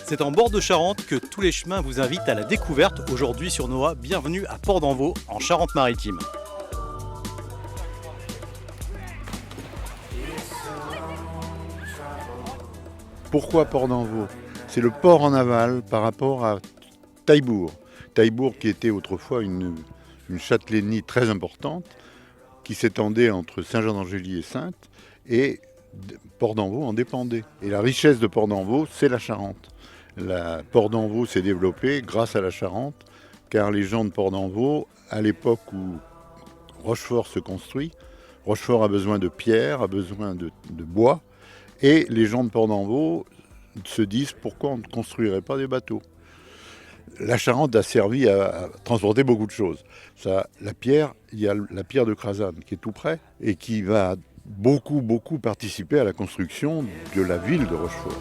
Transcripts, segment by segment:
C'est en bord de Charente que tous les chemins vous invitent à la découverte. Aujourd'hui sur Noah, bienvenue à Port d'Envaux, en Charente-Maritime. Pourquoi Port d'Envaux? C'est le port en aval par rapport à Taillebourg. Taillebourg qui était autrefois une châtellenie très importante, qui s'étendait entre Saint-Jean-d'Angély et Saintes, et Port d'Envaux en dépendait. Et la richesse de Port d'Envaux, c'est la Charente. Port d'Envaux s'est développé grâce à la Charente, car les gens de Port d'Envaux, à l'époque où Rochefort se construit, Rochefort a besoin de pierre, a besoin de bois, et les gens de Port d'Envaux se disent pourquoi on ne construirait pas des bateaux. La Charente a servi à transporter beaucoup de choses. La pierre, il y a la pierre de Crasane qui est tout près et qui va beaucoup participer à la construction de la ville de Rochefort.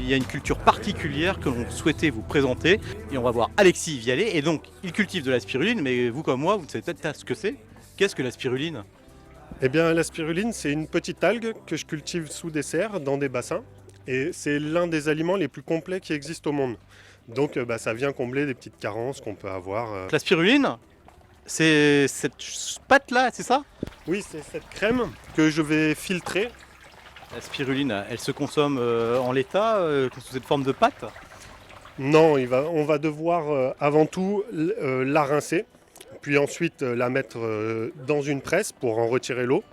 Il y a une culture particulière que l'on souhaitait vous présenter et on va voir Alexis Vialet. Et donc, il cultive de la spiruline, mais vous comme moi, vous ne savez peut-être pas ce que c'est. Qu'est-ce que la spiruline ? Eh bien, la spiruline, c'est une petite algue que je cultive sous des serres, dans des bassins. Et c'est l'un des aliments les plus complets qui existent au monde. Donc, ça vient combler des petites carences qu'on peut avoir. La spiruline, c'est cette pâte-là, c'est ça ? Oui, c'est cette crème que je vais filtrer. La spiruline, elle se consomme en l'état, sous cette forme de pâte ? Non, on va devoir avant tout la rincer, puis ensuite la mettre dans une presse pour en retirer l'eau,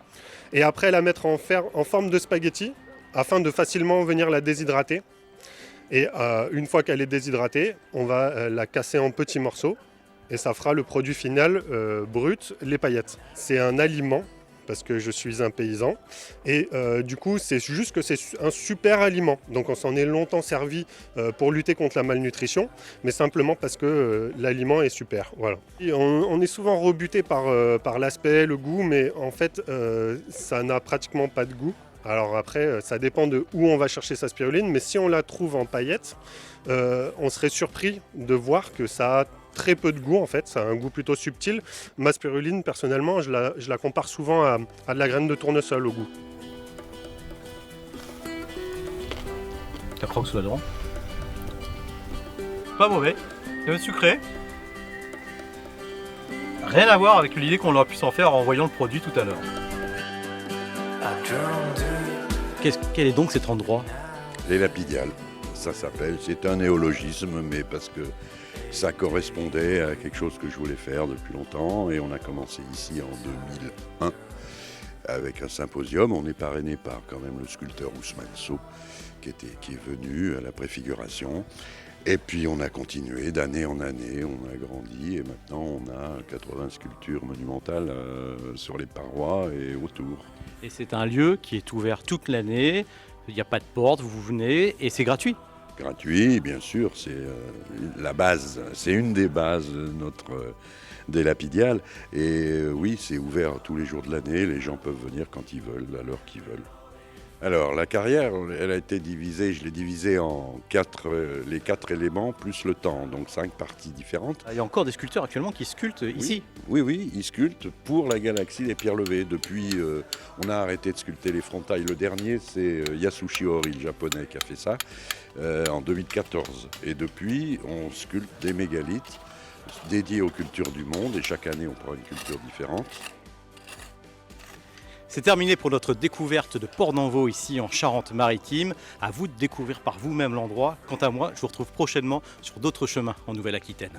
et après la mettre en forme de spaghetti, afin de facilement venir la déshydrater. Et une fois qu'elle est déshydratée, on va la casser en petits morceaux, et ça fera le produit final brut, les paillettes. C'est un aliment, parce que je suis un paysan, et du coup c'est juste que c'est un super aliment. Donc on s'en est longtemps servi pour lutter contre la malnutrition, mais simplement parce que l'aliment est super. Voilà. Et on est souvent rebuté par l'aspect, le goût, mais en fait ça n'a pratiquement pas de goût. Alors après, ça dépend de où on va chercher sa spiruline, mais si on la trouve en paillettes, on serait surpris de voir que ça a très peu de goût en fait, ça a un goût plutôt subtil. Ma spiruline, personnellement, je la compare souvent à de la graine de tournesol au goût. Ça croque sous la dent. Pas mauvais, c'est sucré. Rien à voir avec l'idée qu'on aurait pu s'en faire en voyant le produit tout à l'heure. Quel est donc cet endroit ? Les Lapidiales, ça s'appelle. C'est un néologisme, mais parce que ça correspondait à quelque chose que je voulais faire depuis longtemps. Et on a commencé ici en 2001 avec un symposium. On est parrainé par quand même le sculpteur Ousmane Sow qui est venu à la préfiguration. Et puis on a continué d'année en année, on a grandi et maintenant on a 80 sculptures monumentales sur les parois et autour. Et c'est un lieu qui est ouvert toute l'année, il n'y a pas de porte, vous venez et c'est gratuit. Gratuit, bien sûr, c'est la base, c'est une des bases des Lapidiales. Et oui, c'est ouvert tous les jours de l'année, les gens peuvent venir quand ils veulent, à l'heure qu'ils veulent. Alors, la carrière, elle a été divisée, je l'ai divisée en les 4 éléments plus le temps, donc 5 parties différentes. Il y a encore des sculpteurs actuellement qui sculptent ici. Oui, ils sculptent pour la galaxie des pierres levées. Depuis, on a arrêté de sculpter les frontailles. Le dernier, c'est Yasushi Ori, le japonais, qui a fait ça en 2014. Et depuis, on sculpte des mégalithes dédiés aux cultures du monde. Et chaque année, on prend une culture différente. C'est terminé pour notre découverte de Port d'Envaux ici en Charente-Maritime. À vous de découvrir par vous-même l'endroit. Quant à moi, je vous retrouve prochainement sur d'autres chemins en Nouvelle-Aquitaine.